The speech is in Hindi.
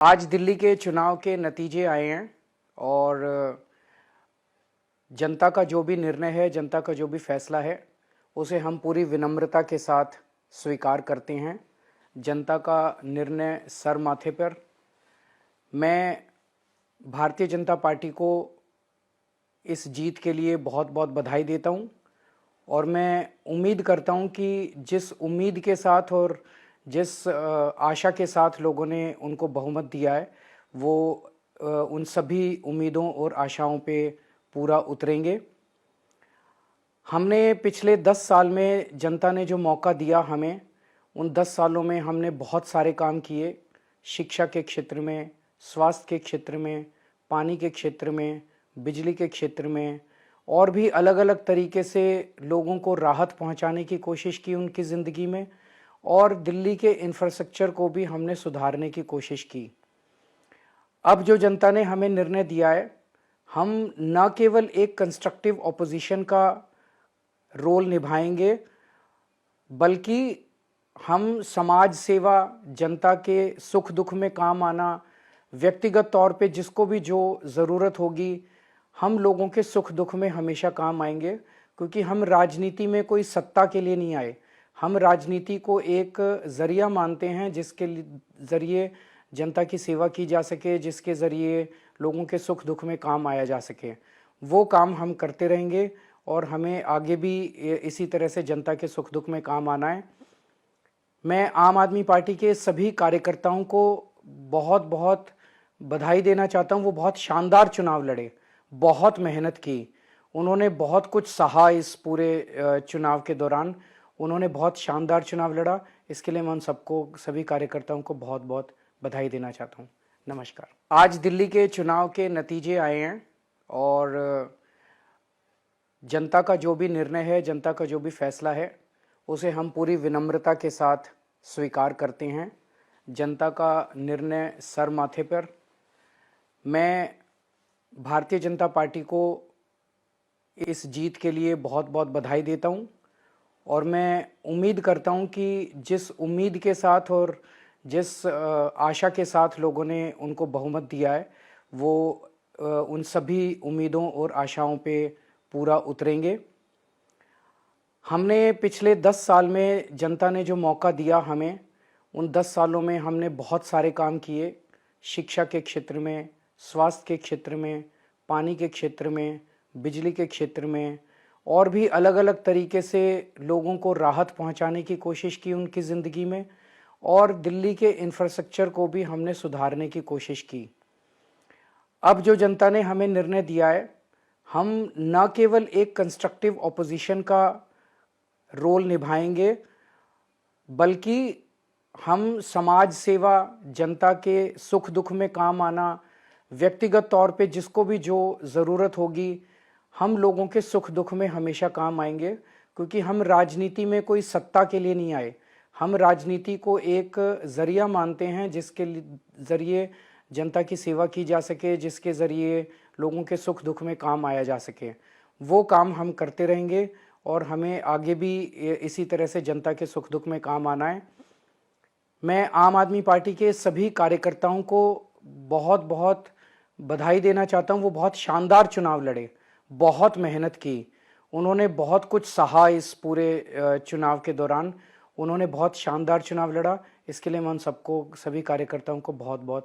आज दिल्ली के चुनाव के नतीजे आए हैं और जनता का जो भी निर्णय है, जनता का जो भी फैसला है, उसे हम पूरी विनम्रता के साथ स्वीकार करते हैं। जनता का निर्णय सर माथे पर। मैं भारतीय जनता पार्टी को इस जीत के लिए बहुत बहुत बधाई देता हूं और मैं उम्मीद करता हूं कि जिस उम्मीद के साथ और जिस आशा के साथ लोगों ने उनको बहुमत दिया है, वो उन सभी उम्मीदों और आशाओं पे पूरा उतरेंगे। हमने पिछले 10 साल में जनता ने जो मौका दिया हमें, उन 10 सालों में हमने बहुत सारे काम किए। शिक्षा के क्षेत्र में, स्वास्थ्य के क्षेत्र में, पानी के क्षेत्र में, बिजली के क्षेत्र में और भी अलग अलग तरीके से लोगों को राहत पहुंचाने की कोशिश की उनकी ज़िंदगी में, और दिल्ली के इंफ्रास्ट्रक्चर को भी हमने सुधारने की कोशिश की। अब जो जनता ने हमें निर्णय दिया है, हम न केवल एक कंस्ट्रक्टिव ऑपोजिशन का रोल निभाएंगे, बल्कि हम समाज सेवा, जनता के सुख दुख में काम आना, व्यक्तिगत तौर पे जिसको भी जो ज़रूरत होगी, हम लोगों के सुख दुख में हमेशा काम आएंगे। क्योंकि हम राजनीति में कोई सत्ता के लिए नहीं आए, हम राजनीति को एक ज़रिया मानते हैं जिसके ज़रिए जनता की सेवा की जा सके, जिसके ज़रिए लोगों के सुख दुख में काम आया जा सके। वो काम हम करते रहेंगे और हमें आगे भी इसी तरह से जनता के सुख दुख में काम आना है। मैं आम आदमी पार्टी के सभी कार्यकर्ताओं को बहुत बहुत बधाई देना चाहता हूं। वो बहुत शानदार चुनाव लड़े, बहुत मेहनत की, उन्होंने बहुत कुछ सहा इस पूरे चुनाव के दौरान। उन्होंने बहुत शानदार चुनाव लड़ा। इसके लिए मैं उन सबको, सभी कार्यकर्ताओं को बहुत बहुत बधाई देना चाहता हूं। नमस्कार। आज दिल्ली के चुनाव के नतीजे आए हैं और जनता का जो भी निर्णय है, जनता का जो भी फैसला है, उसे हम पूरी विनम्रता के साथ स्वीकार करते हैं। जनता का निर्णय सर माथे पर। मैं भारतीय जनता पार्टी को इस जीत के लिए बहुत बहुत बधाई देता हूं और मैं उम्मीद करता हूं कि जिस उम्मीद के साथ और जिस आशा के साथ लोगों ने उनको बहुमत दिया है, वो उन सभी उम्मीदों और आशाओं पे पूरा उतरेंगे। हमने पिछले 10 साल में जनता ने जो मौका दिया हमें, उन 10 सालों में हमने बहुत सारे काम किए। शिक्षा के क्षेत्र में, स्वास्थ्य के क्षेत्र में, पानी के क्षेत्र में, बिजली के क्षेत्र में और भी अलग अलग तरीके से लोगों को राहत पहुंचाने की कोशिश की उनकी ज़िंदगी में, और दिल्ली के इंफ्रास्ट्रक्चर को भी हमने सुधारने की कोशिश की। अब जो जनता ने हमें निर्णय दिया है, हम न केवल एक कंस्ट्रक्टिव ऑपोजिशन का रोल निभाएंगे, बल्कि हम समाज सेवा, जनता के सुख दुख में काम आना, व्यक्तिगत तौर पे जिसको भी जो ज़रूरत होगी, हम लोगों के सुख दुख में हमेशा काम आएंगे। क्योंकि हम राजनीति में कोई सत्ता के लिए नहीं आए, हम राजनीति को एक ज़रिया मानते हैं जिसके ज़रिए जनता की सेवा की जा सके, जिसके ज़रिए लोगों के सुख दुख में काम आया जा सके। वो काम हम करते रहेंगे और हमें आगे भी इसी तरह से जनता के सुख दुख में काम आना है। मैं आम आदमी पार्टी के सभी कार्यकर्ताओं को बहुत बहुत बधाई देना चाहता हूं। वो बहुत शानदार चुनाव लड़े, बहुत मेहनत की, उन्होंने बहुत कुछ सहा इस पूरे चुनाव के दौरान। उन्होंने बहुत शानदार चुनाव लड़ा। इसके लिए मैं उन सबको, सभी कार्यकर्ताओं को बहुत बहुत